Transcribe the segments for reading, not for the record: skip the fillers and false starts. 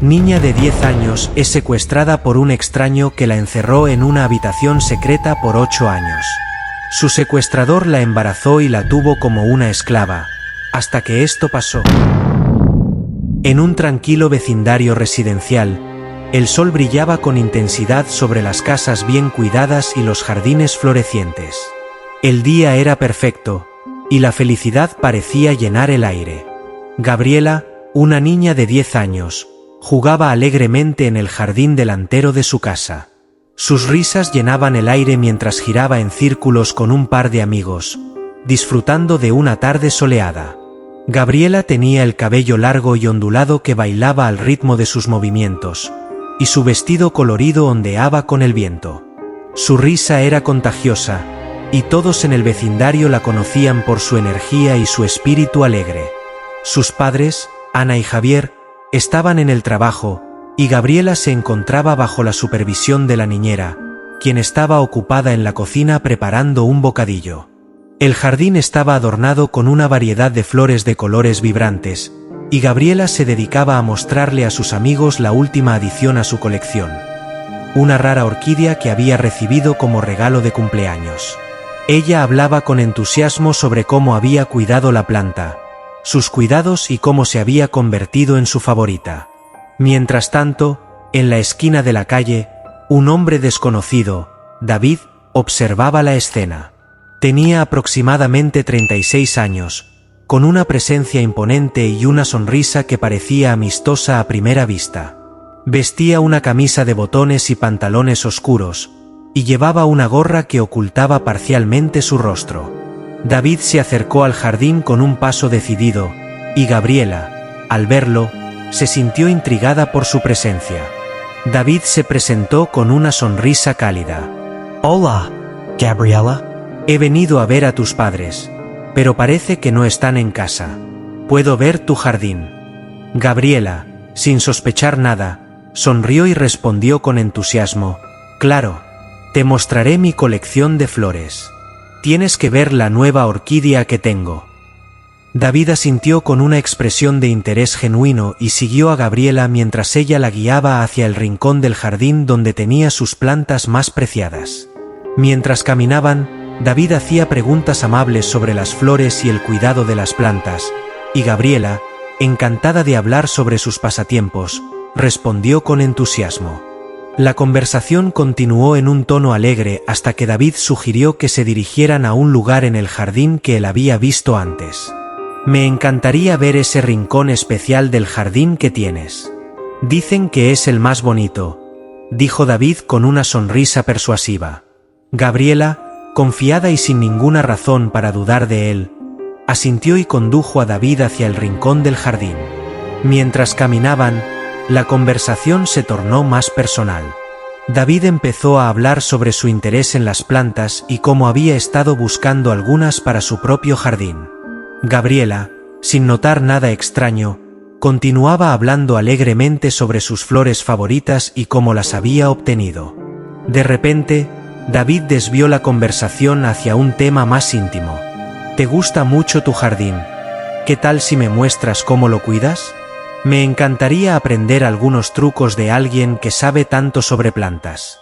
Niña de 10 años es secuestrada por un extraño que la encerró en una habitación secreta por 8 años. Su secuestrador la embarazó y la tuvo como una esclava, hasta que esto pasó. En un tranquilo vecindario residencial, el sol brillaba con intensidad sobre las casas bien cuidadas y los jardines florecientes. El día era perfecto, y la felicidad parecía llenar el aire. Gabriela, una niña de 10 años, jugaba alegremente en el jardín delantero de su casa. Sus risas llenaban el aire mientras giraba en círculos con un par de amigos, disfrutando de una tarde soleada. Gabriela tenía el cabello largo y ondulado que bailaba al ritmo de sus movimientos, y su vestido colorido ondeaba con el viento. Su risa era contagiosa, y todos en el vecindario la conocían por su energía y su espíritu alegre. Sus padres, Ana y Javier, estaban en el trabajo, y Gabriela se encontraba bajo la supervisión de la niñera, quien estaba ocupada en la cocina preparando un bocadillo. El jardín estaba adornado con una variedad de flores de colores vibrantes, y Gabriela se dedicaba a mostrarle a sus amigos la última adición a su colección. Una rara orquídea que había recibido como regalo de cumpleaños. Ella hablaba con entusiasmo sobre cómo había cuidado la planta, sus cuidados y cómo se había convertido en su favorita. Mientras tanto, en la esquina de la calle, un hombre desconocido, David, observaba la escena. Tenía aproximadamente 36 años, con una presencia imponente y una sonrisa que parecía amistosa a primera vista. Vestía una camisa de botones y pantalones oscuros, y llevaba una gorra que ocultaba parcialmente su rostro. David se acercó al jardín con un paso decidido, y Gabriela, al verlo, se sintió intrigada por su presencia. David se presentó con una sonrisa cálida. Hola, Gabriela. He venido a ver a tus padres, pero parece que no están en casa. ¿Puedo ver tu jardín? Gabriela, sin sospechar nada, sonrió y respondió con entusiasmo. Claro, te mostraré mi colección de flores. Tienes que ver la nueva orquídea que tengo. David asintió con una expresión de interés genuino y siguió a Gabriela mientras ella la guiaba hacia el rincón del jardín donde tenía sus plantas más preciadas. Mientras caminaban, David hacía preguntas amables sobre las flores y el cuidado de las plantas, y Gabriela, encantada de hablar sobre sus pasatiempos, respondió con entusiasmo. La conversación continuó en un tono alegre hasta que David sugirió que se dirigieran a un lugar en el jardín que él había visto antes. Me encantaría ver ese rincón especial del jardín que tienes. Dicen que es el más bonito, dijo David con una sonrisa persuasiva. Gabriela, confiada y sin ninguna razón para dudar de él, asintió y condujo a David hacia el rincón del jardín. Mientras caminaban, la conversación se tornó más personal. David empezó a hablar sobre su interés en las plantas y cómo había estado buscando algunas para su propio jardín. Gabriela, sin notar nada extraño, continuaba hablando alegremente sobre sus flores favoritas y cómo las había obtenido. De repente, David desvió la conversación hacia un tema más íntimo. ¿Te gusta mucho tu jardín? ¿Qué tal si me muestras cómo lo cuidas? Me encantaría aprender algunos trucos de alguien que sabe tanto sobre plantas.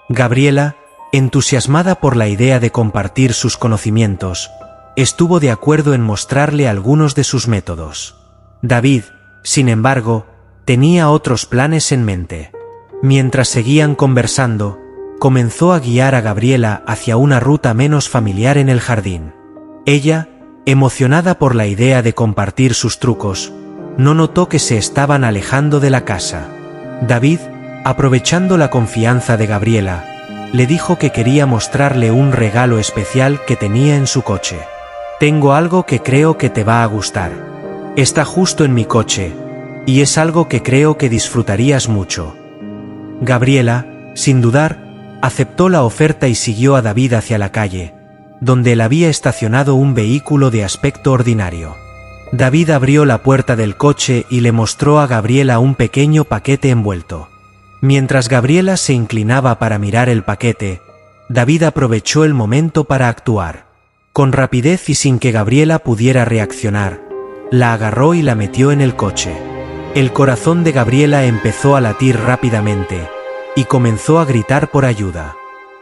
Gabriela, entusiasmada por la idea de compartir sus conocimientos, estuvo de acuerdo en mostrarle algunos de sus métodos. David, sin embargo, tenía otros planes en mente. Mientras seguían conversando, comenzó a guiar a Gabriela hacia una ruta menos familiar en el jardín. Ella, emocionada por la idea de compartir sus trucos, no notó que se estaban alejando de la casa. David, aprovechando la confianza de Gabriela, le dijo que quería mostrarle un regalo especial que tenía en su coche. Tengo algo que creo que te va a gustar. Está justo en mi coche, y es algo que creo que disfrutarías mucho. Gabriela, sin dudar, aceptó la oferta y siguió a David hacia la calle, donde él había estacionado un vehículo de aspecto ordinario. David abrió la puerta del coche y le mostró a Gabriela un pequeño paquete envuelto. Mientras Gabriela se inclinaba para mirar el paquete, David aprovechó el momento para actuar. Con rapidez y sin que Gabriela pudiera reaccionar, la agarró y la metió en el coche. El corazón de Gabriela empezó a latir rápidamente, y comenzó a gritar por ayuda.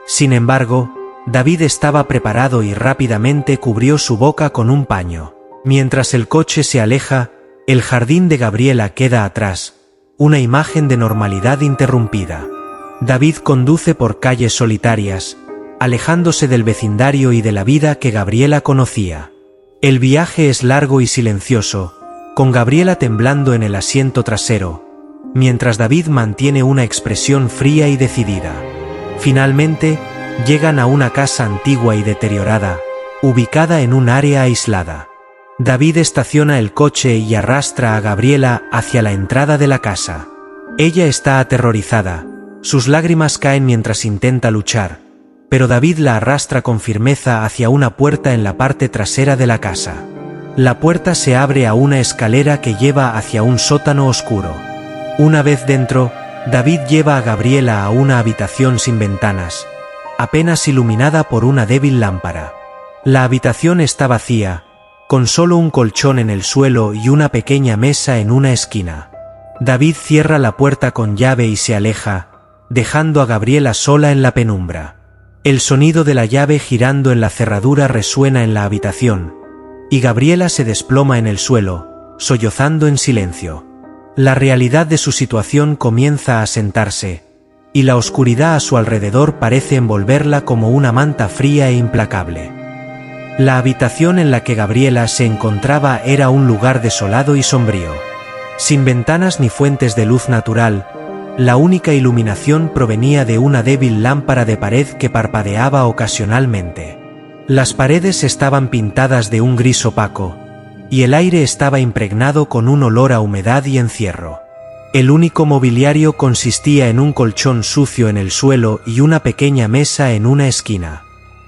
Sin embargo, David estaba preparado y rápidamente cubrió su boca con un paño. Mientras el coche se aleja, el jardín de Gabriela queda atrás, una imagen de normalidad interrumpida. David conduce por calles solitarias, alejándose del vecindario y de la vida que Gabriela conocía. El viaje es largo y silencioso, con Gabriela temblando en el asiento trasero, mientras David mantiene una expresión fría y decidida. Finalmente, llegan a una casa antigua y deteriorada, ubicada en un área aislada. David estaciona el coche y arrastra a Gabriela hacia la entrada de la casa. Ella está aterrorizada, sus lágrimas caen mientras intenta luchar, pero David la arrastra con firmeza hacia una puerta en la parte trasera de la casa. La puerta se abre a una escalera que lleva hacia un sótano oscuro. Una vez dentro, David lleva a Gabriela a una habitación sin ventanas, apenas iluminada por una débil lámpara. La habitación está vacía, con solo un colchón en el suelo y una pequeña mesa en una esquina. David cierra la puerta con llave y se aleja, dejando a Gabriela sola en la penumbra. El sonido de la llave girando en la cerradura resuena en la habitación, y Gabriela se desploma en el suelo, sollozando en silencio. La realidad de su situación comienza a sentarse, y la oscuridad a su alrededor parece envolverla como una manta fría e implacable. La habitación en la que Gabriela se encontraba era un lugar desolado y sombrío. Sin ventanas ni fuentes de luz natural, la única iluminación provenía de una débil lámpara de pared que parpadeaba ocasionalmente. Las paredes estaban pintadas de un gris opaco, y el aire estaba impregnado con un olor a humedad y encierro. El único mobiliario consistía en un colchón sucio en el suelo y una pequeña mesa en una esquina.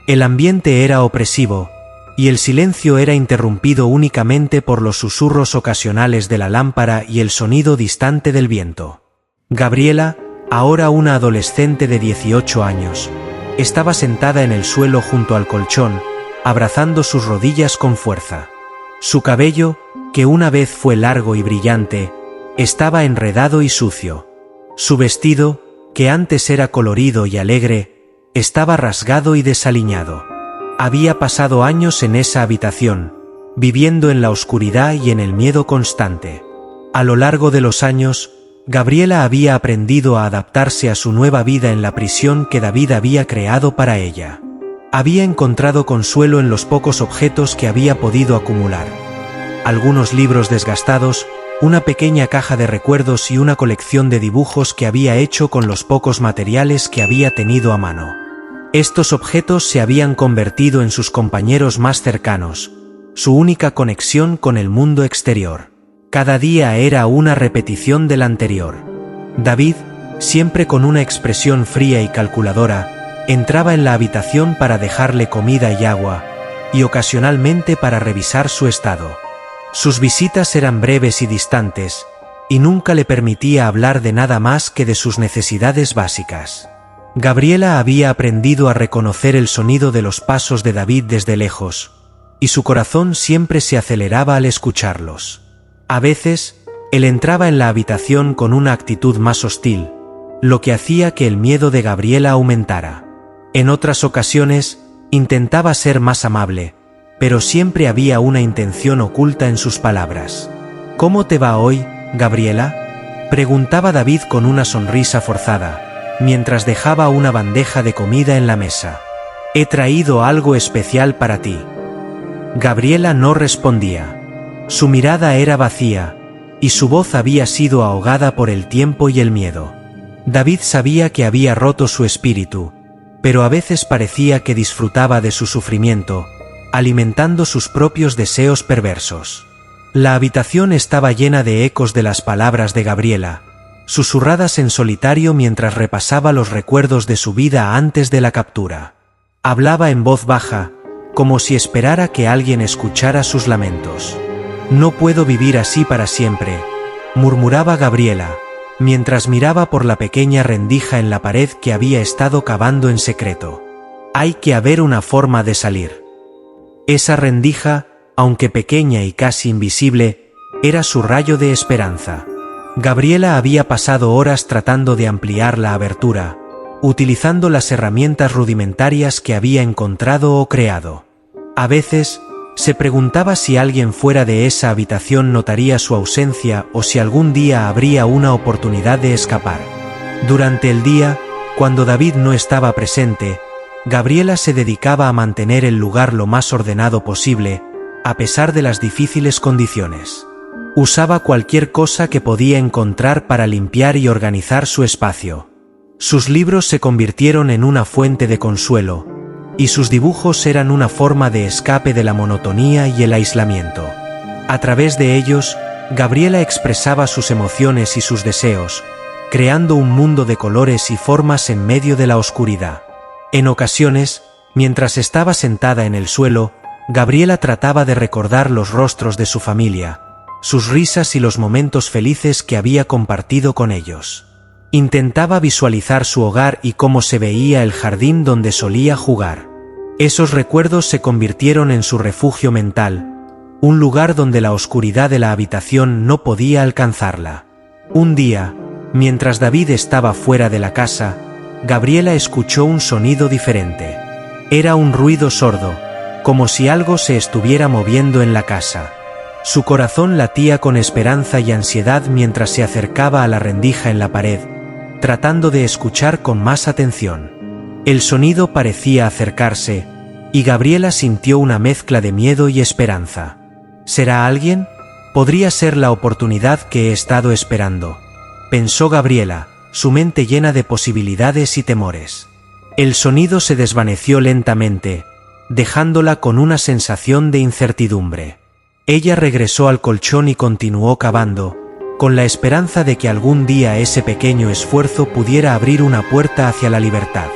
El ambiente era opresivo, y el silencio era interrumpido únicamente por los susurros ocasionales de la lámpara y el sonido distante del viento. Gabriela, ahora una adolescente de 18 años, estaba sentada en el suelo junto al colchón, abrazando sus rodillas con fuerza. Su cabello, que una vez fue largo y brillante, estaba enredado y sucio. Su vestido, que antes era colorido y alegre, estaba rasgado y desaliñado. Había pasado años en esa habitación, viviendo en la oscuridad y en el miedo constante. A lo largo de los años, Gabriela había aprendido a adaptarse a su nueva vida en la prisión que David había creado para ella. Había encontrado consuelo en los pocos objetos que había podido acumular. Algunos libros desgastados, una pequeña caja de recuerdos y una colección de dibujos que había hecho con los pocos materiales que había tenido a mano. Estos objetos se habían convertido en sus compañeros más cercanos, su única conexión con el mundo exterior. Cada día era una repetición del anterior. David, siempre con una expresión fría y calculadora, entraba en la habitación para dejarle comida y agua, y ocasionalmente para revisar su estado. Sus visitas eran breves y distantes, y nunca le permitía hablar de nada más que de sus necesidades básicas. Gabriela había aprendido a reconocer el sonido de los pasos de David desde lejos, y su corazón siempre se aceleraba al escucharlos. A veces, él entraba en la habitación con una actitud más hostil, lo que hacía que el miedo de Gabriela aumentara. En otras ocasiones, intentaba ser más amable, pero siempre había una intención oculta en sus palabras. «¿Cómo te va hoy, Gabriela?», preguntaba David con una sonrisa forzada, mientras dejaba una bandeja de comida en la mesa. «He traído algo especial para ti». Gabriela no respondía. Su mirada era vacía, y su voz había sido ahogada por el tiempo y el miedo. David sabía que había roto su espíritu, pero a veces parecía que disfrutaba de su sufrimiento, alimentando sus propios deseos perversos. La habitación estaba llena de ecos de las palabras de Gabriela, susurradas en solitario mientras repasaba los recuerdos de su vida antes de la captura. Hablaba en voz baja, como si esperara que alguien escuchara sus lamentos. «No puedo vivir así para siempre», murmuraba Gabriela, mientras miraba por la pequeña rendija en la pared que había estado cavando en secreto. «Hay que haber una forma de salir». Esa rendija, aunque pequeña y casi invisible, era su rayo de esperanza. Gabriela había pasado horas tratando de ampliar la abertura, utilizando las herramientas rudimentarias que había encontrado o creado. A veces, se preguntaba si alguien fuera de esa habitación notaría su ausencia o si algún día habría una oportunidad de escapar. Durante el día, cuando David no estaba presente, Gabriela se dedicaba a mantener el lugar lo más ordenado posible, a pesar de las difíciles condiciones. Usaba cualquier cosa que podía encontrar para limpiar y organizar su espacio. Sus libros se convirtieron en una fuente de consuelo, y sus dibujos eran una forma de escape de la monotonía y el aislamiento. A través de ellos, Gabriela expresaba sus emociones y sus deseos, creando un mundo de colores y formas en medio de la oscuridad. En ocasiones, mientras estaba sentada en el suelo, Gabriela trataba de recordar los rostros de su familia, sus risas y los momentos felices que había compartido con ellos. Intentaba visualizar su hogar y cómo se veía el jardín donde solía jugar. Esos recuerdos se convirtieron en su refugio mental, un lugar donde la oscuridad de la habitación no podía alcanzarla. Un día, mientras David estaba fuera de la casa, Gabriela escuchó un sonido diferente. Era un ruido sordo, como si algo se estuviera moviendo en la casa. Su corazón latía con esperanza y ansiedad mientras se acercaba a la rendija en la pared, tratando de escuchar con más atención. El sonido parecía acercarse, y Gabriela sintió una mezcla de miedo y esperanza. ¿Será alguien? Podría ser la oportunidad que he estado esperando, pensó Gabriela, su mente llena de posibilidades y temores. El sonido se desvaneció lentamente, dejándola con una sensación de incertidumbre. Ella regresó al colchón y continuó cavando, con la esperanza de que algún día ese pequeño esfuerzo pudiera abrir una puerta hacia la libertad.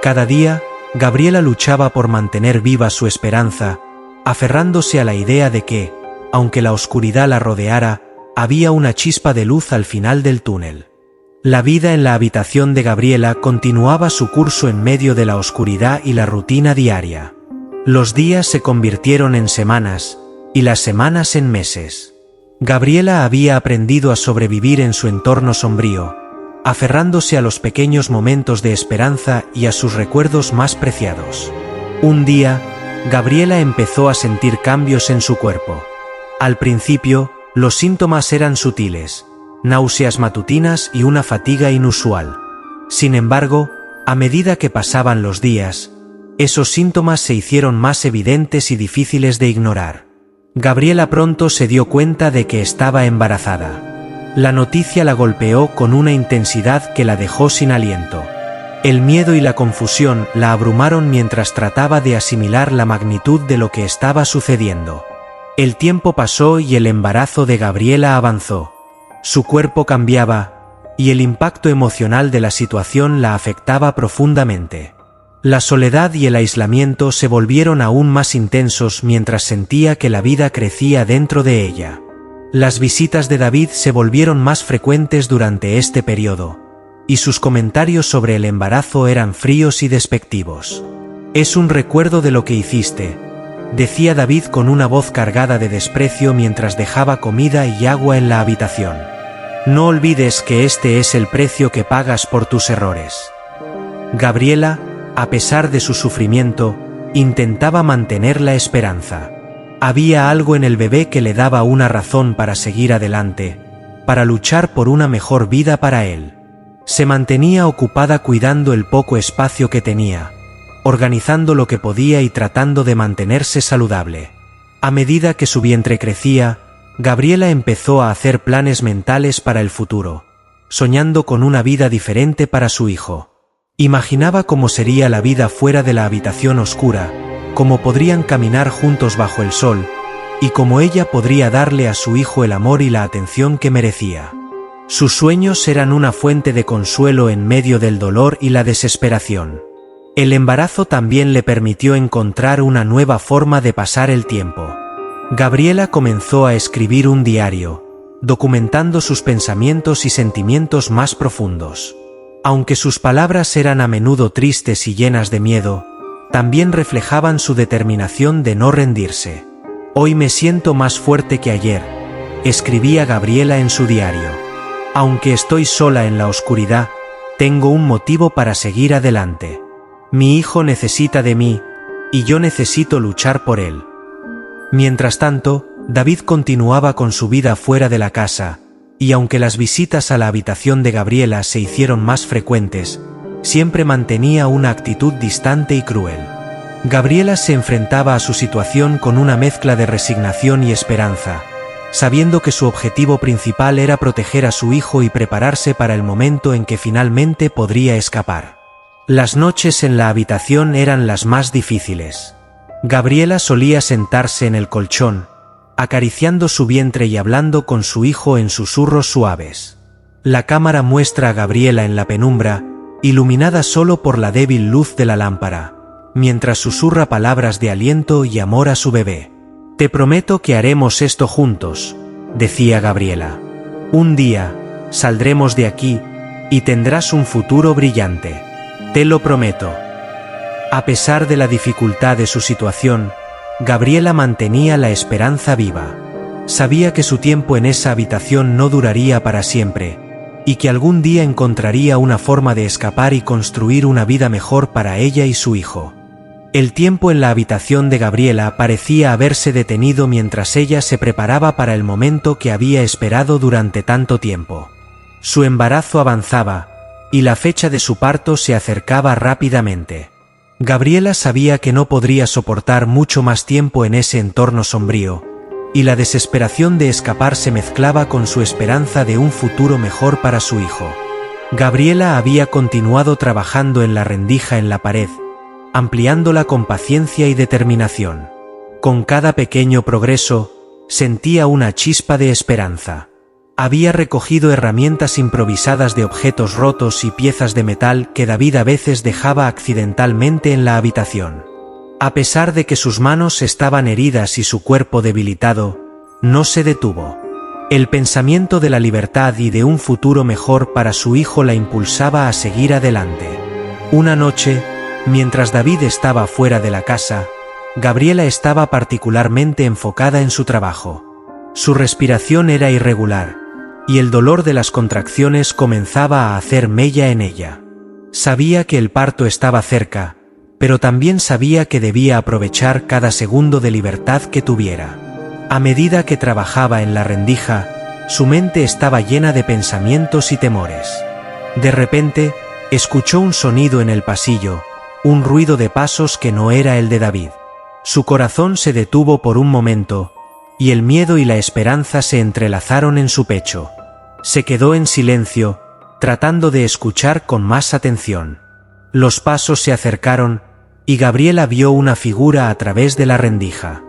Cada día, Gabriela luchaba por mantener viva su esperanza, aferrándose a la idea de que, aunque la oscuridad la rodeara, había una chispa de luz al final del túnel. La vida en la habitación de Gabriela continuaba su curso en medio de la oscuridad y la rutina diaria. Los días se convirtieron en semanas, y las semanas en meses. Gabriela había aprendido a sobrevivir en su entorno sombrío, aferrándose a los pequeños momentos de esperanza y a sus recuerdos más preciados. Un día, Gabriela empezó a sentir cambios en su cuerpo. Al principio, los síntomas eran sutiles, náuseas matutinas y una fatiga inusual. Sin embargo, a medida que pasaban los días, esos síntomas se hicieron más evidentes y difíciles de ignorar. Gabriela pronto se dio cuenta de que estaba embarazada. La noticia la golpeó con una intensidad que la dejó sin aliento. El miedo y la confusión la abrumaron mientras trataba de asimilar la magnitud de lo que estaba sucediendo. El tiempo pasó y el embarazo de Gabriela avanzó. Su cuerpo cambiaba, y el impacto emocional de la situación la afectaba profundamente. La soledad y el aislamiento se volvieron aún más intensos mientras sentía que la vida crecía dentro de ella. Las visitas de David se volvieron más frecuentes durante este periodo, y sus comentarios sobre el embarazo eran fríos y despectivos. «Es un recuerdo de lo que hiciste», decía David con una voz cargada de desprecio mientras dejaba comida y agua en la habitación. «No olvides que este es el precio que pagas por tus errores». Gabriela, a pesar de su sufrimiento, intentaba mantener la esperanza. Había algo en el bebé que le daba una razón para seguir adelante, para luchar por una mejor vida para él. Se mantenía ocupada cuidando el poco espacio que tenía, organizando lo que podía y tratando de mantenerse saludable. A medida que su vientre crecía, Gabriela empezó a hacer planes mentales para el futuro, soñando con una vida diferente para su hijo. Imaginaba cómo sería la vida fuera de la habitación oscura, cómo podrían caminar juntos bajo el sol, y cómo ella podría darle a su hijo el amor y la atención que merecía. Sus sueños eran una fuente de consuelo en medio del dolor y la desesperación. El embarazo también le permitió encontrar una nueva forma de pasar el tiempo. Gabriela comenzó a escribir un diario, documentando sus pensamientos y sentimientos más profundos. Aunque sus palabras eran a menudo tristes y llenas de miedo, también reflejaban su determinación de no rendirse. «Hoy me siento más fuerte que ayer», escribía Gabriela en su diario. Aunque estoy sola en la oscuridad, tengo un motivo para seguir adelante. Mi hijo necesita de mí, y yo necesito luchar por él. Mientras tanto, David continuaba con su vida fuera de la casa, y aunque las visitas a la habitación de Gabriela se hicieron más frecuentes, siempre mantenía una actitud distante y cruel. Gabriela se enfrentaba a su situación con una mezcla de resignación y esperanza, sabiendo que su objetivo principal era proteger a su hijo y prepararse para el momento en que finalmente podría escapar. Las noches en la habitación eran las más difíciles. Gabriela solía sentarse en el colchón, acariciando su vientre y hablando con su hijo en susurros suaves. La cámara muestra a Gabriela en la penumbra, iluminada solo por la débil luz de la lámpara, mientras susurra palabras de aliento y amor a su bebé. «Te prometo que haremos esto juntos», decía Gabriela. «Un día, saldremos de aquí, y tendrás un futuro brillante. Te lo prometo». A pesar de la dificultad de su situación, Gabriela mantenía la esperanza viva. Sabía que su tiempo en esa habitación no duraría para siempre, y que algún día encontraría una forma de escapar y construir una vida mejor para ella y su hijo. El tiempo en la habitación de Gabriela parecía haberse detenido mientras ella se preparaba para el momento que había esperado durante tanto tiempo. Su embarazo avanzaba, y la fecha de su parto se acercaba rápidamente. Gabriela sabía que no podría soportar mucho más tiempo en ese entorno sombrío, y la desesperación de escapar se mezclaba con su esperanza de un futuro mejor para su hijo. Gabriela había continuado trabajando en la rendija en la pared, ampliándola con paciencia y determinación. Con cada pequeño progreso, sentía una chispa de esperanza. Había recogido herramientas improvisadas de objetos rotos y piezas de metal que David a veces dejaba accidentalmente en la habitación. A pesar de que sus manos estaban heridas y su cuerpo debilitado, no se detuvo. El pensamiento de la libertad y de un futuro mejor para su hijo la impulsaba a seguir adelante. Una noche, mientras David estaba fuera de la casa, Gabriela estaba particularmente enfocada en su trabajo. Su respiración era irregular, y el dolor de las contracciones comenzaba a hacer mella en ella. Sabía que el parto estaba cerca, pero también sabía que debía aprovechar cada segundo de libertad que tuviera. A medida que trabajaba en la rendija, su mente estaba llena de pensamientos y temores. De repente, escuchó un sonido en el pasillo, un ruido de pasos que no era el de David. Su corazón se detuvo por un momento, y el miedo y la esperanza se entrelazaron en su pecho. Se quedó en silencio, tratando de escuchar con más atención. Los pasos se acercaron, y Gabriela vio una figura a través de la rendija.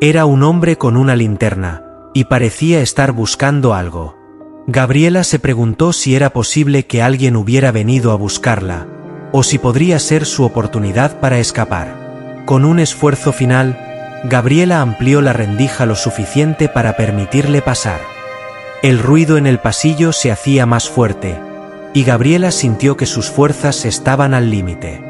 Era un hombre con una linterna, y parecía estar buscando algo. Gabriela se preguntó si era posible que alguien hubiera venido a buscarla, o si podría ser su oportunidad para escapar. Con un esfuerzo final, Gabriela amplió la rendija lo suficiente para permitirle pasar. El ruido en el pasillo se hacía más fuerte, y Gabriela sintió que sus fuerzas estaban al límite.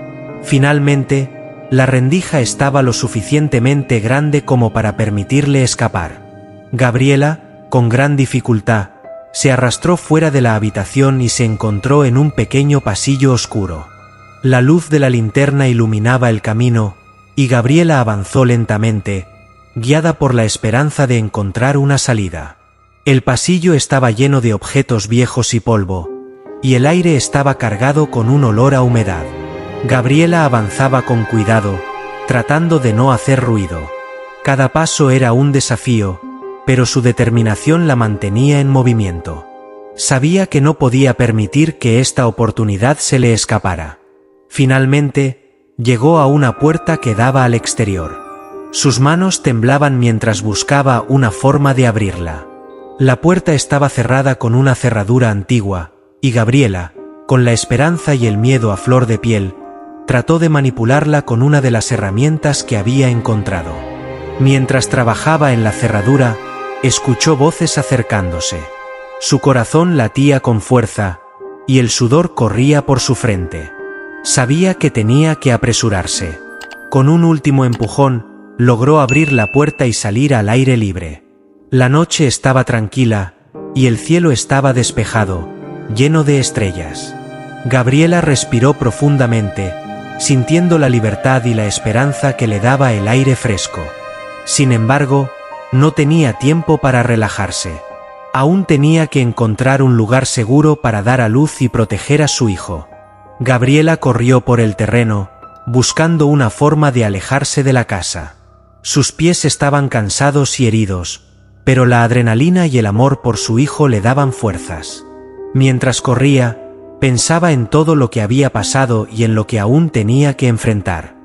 Finalmente, la rendija estaba lo suficientemente grande como para permitirle escapar. Gabriela, con gran dificultad, se arrastró fuera de la habitación y se encontró en un pequeño pasillo oscuro. La luz de la linterna iluminaba el camino, y Gabriela avanzó lentamente, guiada por la esperanza de encontrar una salida. El pasillo estaba lleno de objetos viejos y polvo, y el aire estaba cargado con un olor a humedad. Gabriela avanzaba con cuidado, tratando de no hacer ruido. Cada paso era un desafío, pero su determinación la mantenía en movimiento. Sabía que no podía permitir que esta oportunidad se le escapara. Finalmente, llegó a una puerta que daba al exterior. Sus manos temblaban mientras buscaba una forma de abrirla. La puerta estaba cerrada con una cerradura antigua, y Gabriela, con la esperanza y el miedo a flor de piel, trató de manipularla con una de las herramientas que había encontrado. Mientras trabajaba en la cerradura, escuchó voces acercándose. Su corazón latía con fuerza, y el sudor corría por su frente. Sabía que tenía que apresurarse. Con un último empujón, logró abrir la puerta y salir al aire libre. La noche estaba tranquila, y el cielo estaba despejado, lleno de estrellas. Gabriela respiró profundamente, sintiendo la libertad y la esperanza que le daba el aire fresco. Sin embargo, no tenía tiempo para relajarse. Aún tenía que encontrar un lugar seguro para dar a luz y proteger a su hijo. Gabriela corrió por el terreno, buscando una forma de alejarse de la casa. Sus pies estaban cansados y heridos, pero la adrenalina y el amor por su hijo le daban fuerzas. Mientras corría, pensaba en todo lo que había pasado y en lo que aún tenía que enfrentar.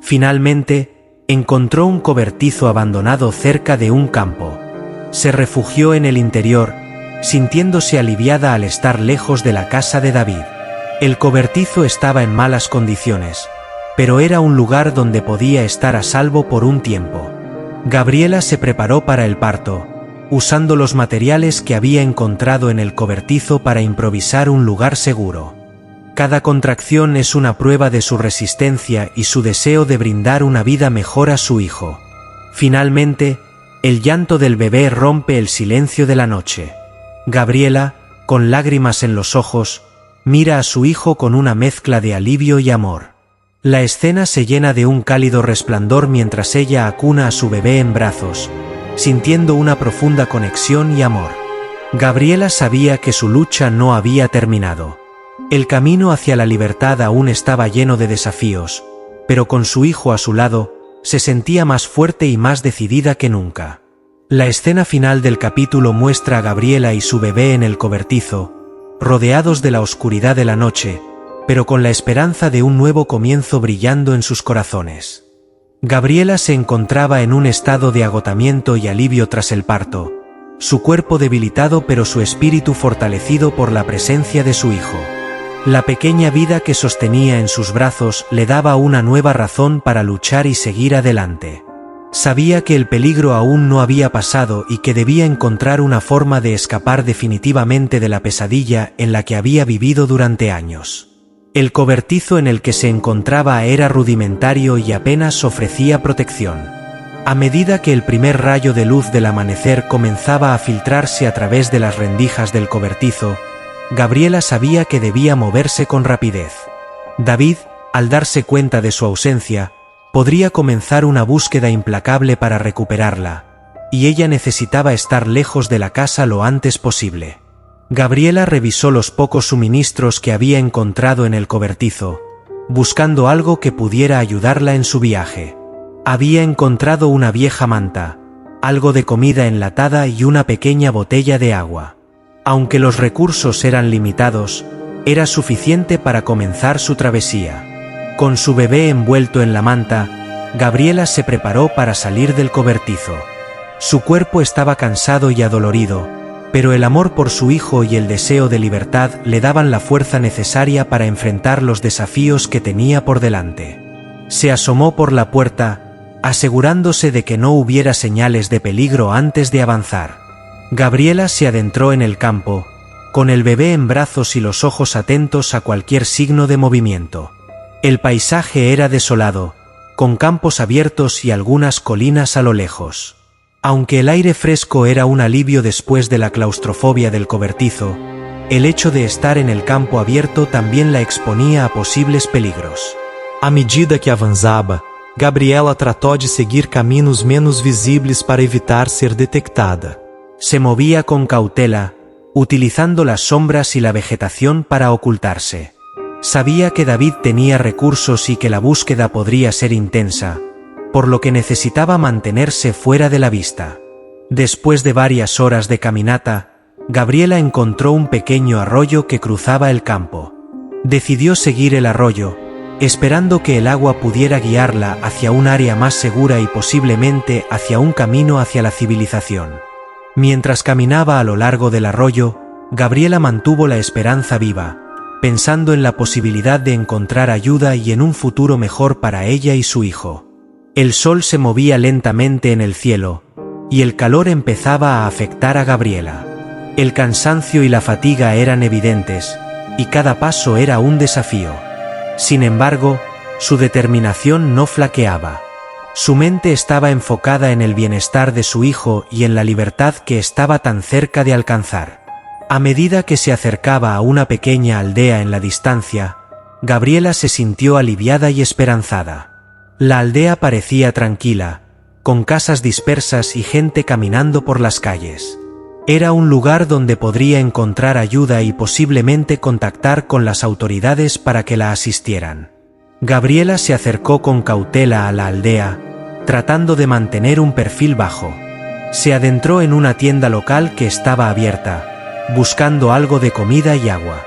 Finalmente, encontró un cobertizo abandonado cerca de un campo. Se refugió en el interior, sintiéndose aliviada al estar lejos de la casa de David. El cobertizo estaba en malas condiciones, pero era un lugar donde podía estar a salvo por un tiempo. Gabriela se preparó para el parto, usando los materiales que había encontrado en el cobertizo para improvisar un lugar seguro. Cada contracción es una prueba de su resistencia y su deseo de brindar una vida mejor a su hijo. Finalmente, el llanto del bebé rompe el silencio de la noche. Gabriela, con lágrimas en los ojos, mira a su hijo con una mezcla de alivio y amor. La escena se llena de un cálido resplandor mientras ella acuna a su bebé en brazos, sintiendo una profunda conexión y amor. Gabriela sabía que su lucha no había terminado. El camino hacia la libertad aún estaba lleno de desafíos, pero con su hijo a su lado, se sentía más fuerte y más decidida que nunca. La escena final del capítulo muestra a Gabriela y su bebé en el cobertizo, rodeados de la oscuridad de la noche, pero con la esperanza de un nuevo comienzo brillando en sus corazones. Gabriela se encontraba en un estado de agotamiento y alivio tras el parto, su cuerpo debilitado pero su espíritu fortalecido por la presencia de su hijo. La pequeña vida que sostenía en sus brazos le daba una nueva razón para luchar y seguir adelante. Sabía que el peligro aún no había pasado y que debía encontrar una forma de escapar definitivamente de la pesadilla en la que había vivido durante años. El cobertizo en el que se encontraba era rudimentario y apenas ofrecía protección. A medida que el primer rayo de luz del amanecer comenzaba a filtrarse a través de las rendijas del cobertizo, Gabriela sabía que debía moverse con rapidez. David, al darse cuenta de su ausencia, podría comenzar una búsqueda implacable para recuperarla, y ella necesitaba estar lejos de la casa lo antes posible. Gabriela revisó los pocos suministros que había encontrado en el cobertizo, buscando algo que pudiera ayudarla en su viaje. Había encontrado una vieja manta, algo de comida enlatada y una pequeña botella de agua. Aunque los recursos eran limitados, era suficiente para comenzar su travesía. Con su bebé envuelto en la manta, Gabriela se preparó para salir del cobertizo. Su cuerpo estaba cansado y adolorido, pero el amor por su hijo y el deseo de libertad le daban la fuerza necesaria para enfrentar los desafíos que tenía por delante. Se asomó por la puerta, asegurándose de que no hubiera señales de peligro antes de avanzar. Gabriela se adentró en el campo, con el bebé en brazos y los ojos atentos a cualquier signo de movimiento. El paisaje era desolado, con campos abiertos y algunas colinas a lo lejos. Aunque el aire fresco era un alivio después de la claustrofobia del cobertizo, el hecho de estar en el campo abierto también la exponía a posibles peligros. À medida que avançava, Gabriela tratou de seguir caminhos menos visíveis para evitar ser detectada. Se movía con cautela, utilizando las sombras y la vegetación para ocultarse. Sabía que David tenía recursos y que la búsqueda podría ser intensa, por lo que necesitaba mantenerse fuera de la vista. Después de varias horas de caminata, Gabriela encontró un pequeño arroyo que cruzaba el campo. Decidió seguir el arroyo, esperando que el agua pudiera guiarla hacia un área más segura y posiblemente hacia un camino hacia la civilización. Mientras caminaba a lo largo del arroyo, Gabriela mantuvo la esperanza viva, pensando en la posibilidad de encontrar ayuda y en un futuro mejor para ella y su hijo. El sol se movía lentamente en el cielo, y el calor empezaba a afectar a Gabriela. El cansancio y la fatiga eran evidentes, y cada paso era un desafío. Sin embargo, su determinación no flaqueaba. Su mente estaba enfocada en el bienestar de su hijo y en la libertad que estaba tan cerca de alcanzar. A medida que se acercaba a una pequeña aldea en la distancia, Gabriela se sintió aliviada y esperanzada. La aldea parecía tranquila, con casas dispersas y gente caminando por las calles. Era un lugar donde podría encontrar ayuda y posiblemente contactar con las autoridades para que la asistieran. Gabriela se acercó con cautela a la aldea, tratando de mantener un perfil bajo. Se adentró en una tienda local que estaba abierta, buscando algo de comida y agua.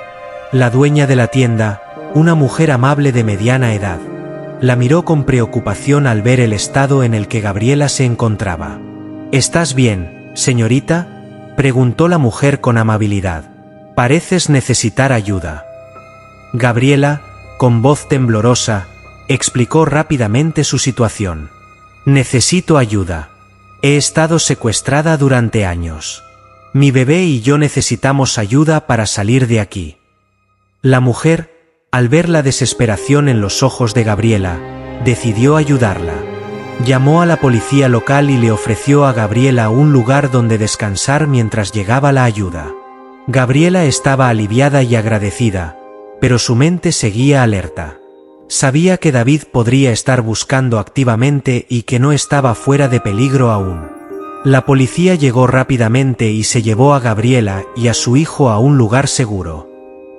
La dueña de la tienda, una mujer amable de mediana edad, la miró con preocupación al ver el estado en el que Gabriela se encontraba. ¿Estás bien, señorita?, preguntó la mujer con amabilidad. Pareces necesitar ayuda. Gabriela, con voz temblorosa, explicó rápidamente su situación. Necesito ayuda. He estado secuestrada durante años. Mi bebé y yo necesitamos ayuda para salir de aquí. La mujer, al ver la desesperación en los ojos de Gabriela, decidió ayudarla. Llamó a la policía local y le ofreció a Gabriela un lugar donde descansar mientras llegaba la ayuda. Gabriela estaba aliviada y agradecida, pero su mente seguía alerta. Sabía que David podría estar buscando activamente y que no estaba fuera de peligro aún. La policía llegó rápidamente y se llevó a Gabriela y a su hijo a un lugar seguro.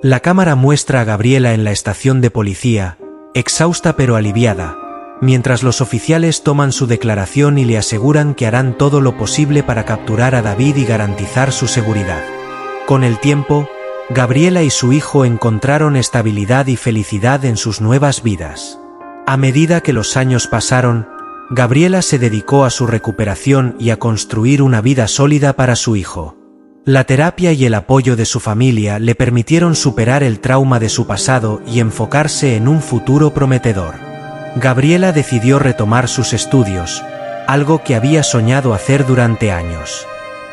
La cámara muestra a Gabriela en la estación de policía, exhausta pero aliviada, mientras los oficiales toman su declaración y le aseguran que harán todo lo posible para capturar a David y garantizar su seguridad. Con el tiempo, Gabriela y su hijo encontraron estabilidad y felicidad en sus nuevas vidas. A medida que los años pasaron, Gabriela se dedicó a su recuperación y a construir una vida sólida para su hijo. La terapia y el apoyo de su familia le permitieron superar el trauma de su pasado y enfocarse en un futuro prometedor. Gabriela decidió retomar sus estudios, algo que había soñado hacer durante años.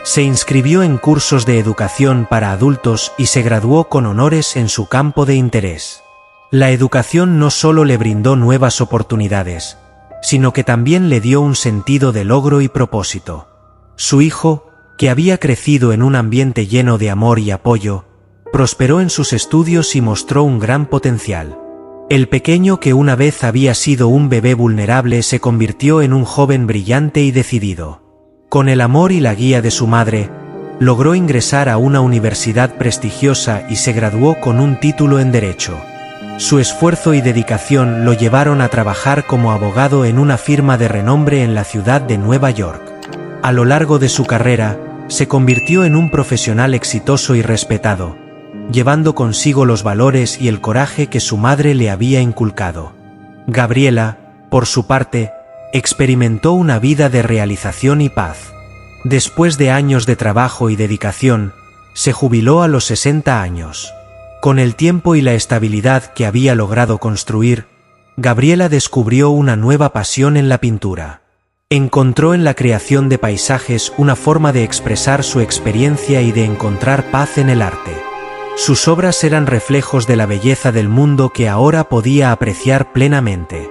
Se inscribió en cursos de educación para adultos y se graduó con honores en su campo de interés. La educación no solo le brindó nuevas oportunidades, sino que también le dio un sentido de logro y propósito. Su hijo, que había crecido en un ambiente lleno de amor y apoyo, prosperó en sus estudios y mostró un gran potencial. El pequeño que una vez había sido un bebé vulnerable se convirtió en un joven brillante y decidido. Con el amor y la guía de su madre, logró ingresar a una universidad prestigiosa y se graduó con un título en Derecho. Su esfuerzo y dedicación lo llevaron a trabajar como abogado en una firma de renombre en la ciudad de Nueva York. A lo largo de su carrera, se convirtió en un profesional exitoso y respetado, llevando consigo los valores y el coraje que su madre le había inculcado. Gabriela, por su parte, experimentó una vida de realización y paz. Después de años de trabajo y dedicación, se jubiló a los 60 años. Con el tiempo y la estabilidad que había logrado construir, Gabriela descubrió una nueva pasión en la pintura. Encontró en la creación de paisajes una forma de expresar su experiencia y de encontrar paz en el arte. Sus obras eran reflejos de la belleza del mundo que ahora podía apreciar plenamente.